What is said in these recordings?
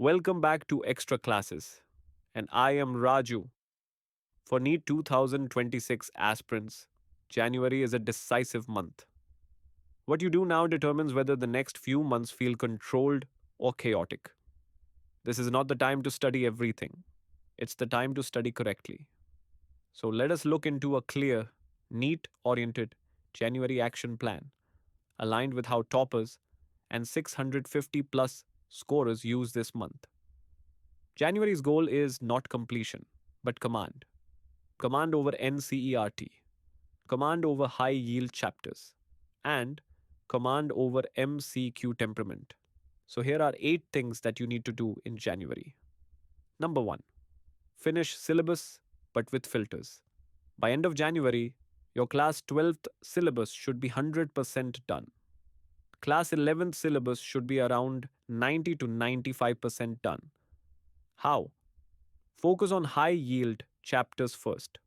Welcome back to Extra Classes, and I am Raju. For NEET 2026 aspirants, January is a decisive month. What you do now determines whether the next few months feel controlled or chaotic. This is not the time to study everything, it's the time to study correctly. So let us look into a clear, NEET oriented January action plan aligned with how toppers and 650 plus scorers use this month. January's goal is not completion, but command. Command over NCERT, command over high yield chapters, and command over MCQ temperament. So here are 8 things that you need to do in January. Number 1, finish syllabus but with filters. By end of January, your class 12th syllabus should be 100% done. Class 11th syllabus should be around 90 to 95% done. How? Focus on high yield chapters first.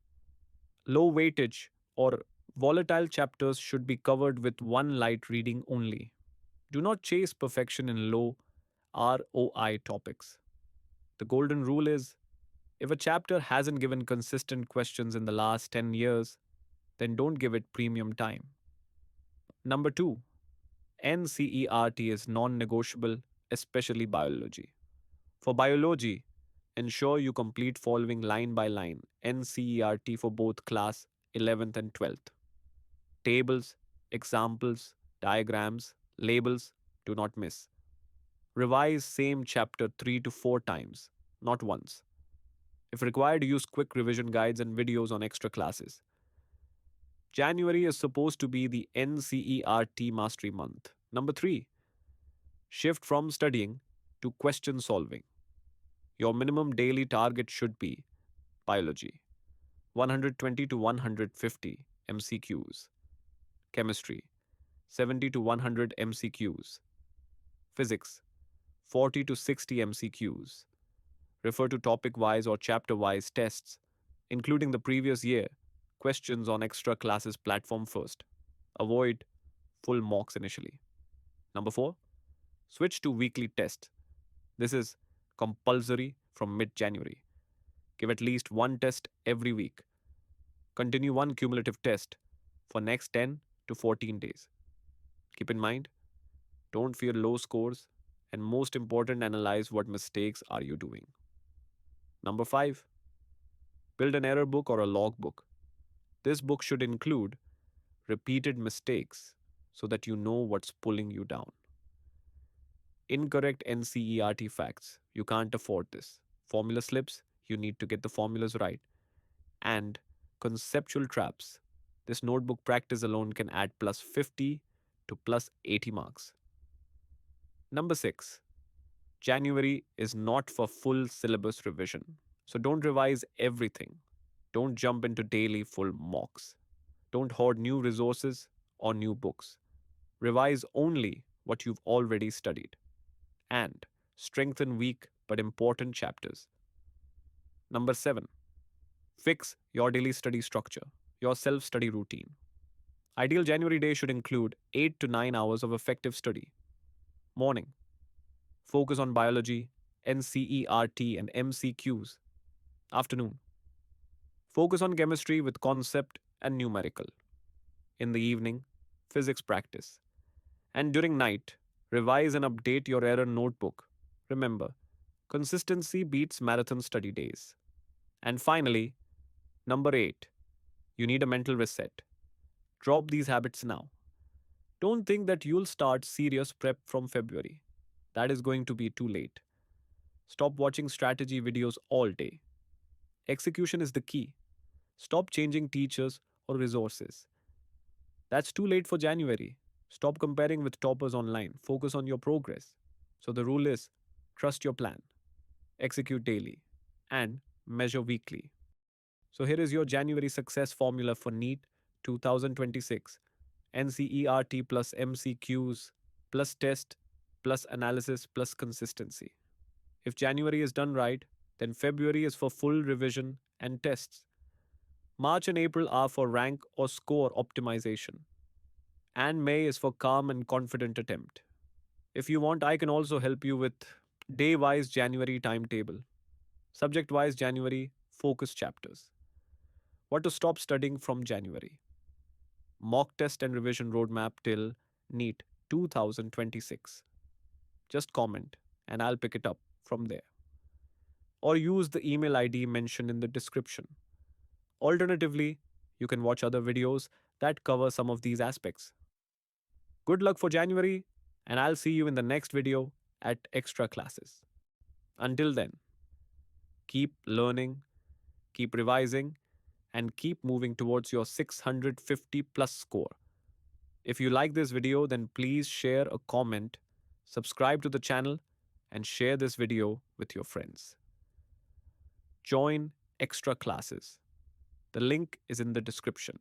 Low weightage or volatile chapters should be covered with one light reading only. Do not chase perfection in low ROI topics. The golden rule is if a chapter hasn't given consistent questions in the last 10 years, then don't give it premium time. Number 2, NCERT is non negotiable, especially biology. For biology, ensure you complete following line by line NCERT for both class 11th and 12th. Tables, examples, diagrams, labels, do not miss. Revise same chapter 3 to 4 times, not once. If required, use quick revision guides and videos on extra classes. January is supposed to be the NCERT mastery month. Number 3, shift from studying to question solving. Your minimum daily target should be biology, 120 to 150 MCQs, chemistry, 70 to 100 MCQs, physics, 40 to 60 MCQs. Refer to topic wise or chapter wise tests, including the previous year, questions on extra classes platform first. Avoid full mocks initially. Number 4, switch to weekly tests. This is compulsory from mid January. Give at least one test every week. Continue one cumulative test for next 10 to 14 days. Keep in mind, don't fear low scores, and most important, analyze what mistakes are you doing. Number 5, build an error book or a log book. This book should include repeated mistakes so that you know what's pulling you down. Incorrect NCERT facts, you can't afford this. Formula slips, you need to get the formulas right. And conceptual traps. This notebook practice alone can add plus 50 to plus 80 marks. Number 6, January is not for full syllabus revision. So don't revise everything. Don't jump into daily full mocks. Don't hoard new resources or new books. Revise only what you've already studied. And strengthen weak but important chapters. Number 7, fix your daily study structure, your self study routine. Ideal January day should include 8 to 9 hours of effective study. Morning, focus on biology, NCERT, and MCQs. Afternoon, focus on chemistry with concept and numerical. In the evening, physics practice. And during night, revise and update your error notebook. Remember, consistency beats marathon study days. And finally, number 8, you need a mental reset. Drop these habits now. Don't think that you'll start serious prep from February. That is going to be too late. Stop watching strategy videos all day. Execution is the key. Stop changing teachers or resources. That's too late for January. Stop comparing with toppers online. Focus on your progress. So the rule is trust your plan, execute daily, and measure weekly. So here is your January success formula for NEET 2026. NCERT plus MCQs plus test plus analysis plus consistency. If January is done right, then February is for full revision and tests. March and April are for rank or score optimization. And May is for calm and confident attempt. If you want, I can also help you with Day wise January timetable, subject wise January focus chapters, what to stop studying from January, mock test and revision roadmap till NEET 2026. Just comment and I'll pick it up from there. Or use the email ID mentioned in the description. Alternatively, you can watch other videos that cover some of these aspects. Good luck for January, and I'll see you in the next video at extra classes. Until then, keep learning, keep revising, and keep moving towards your 650 plus score. If you like this video, then please share a comment, subscribe to the channel, and share this video with your friends. Join extra classes. The link is in the description.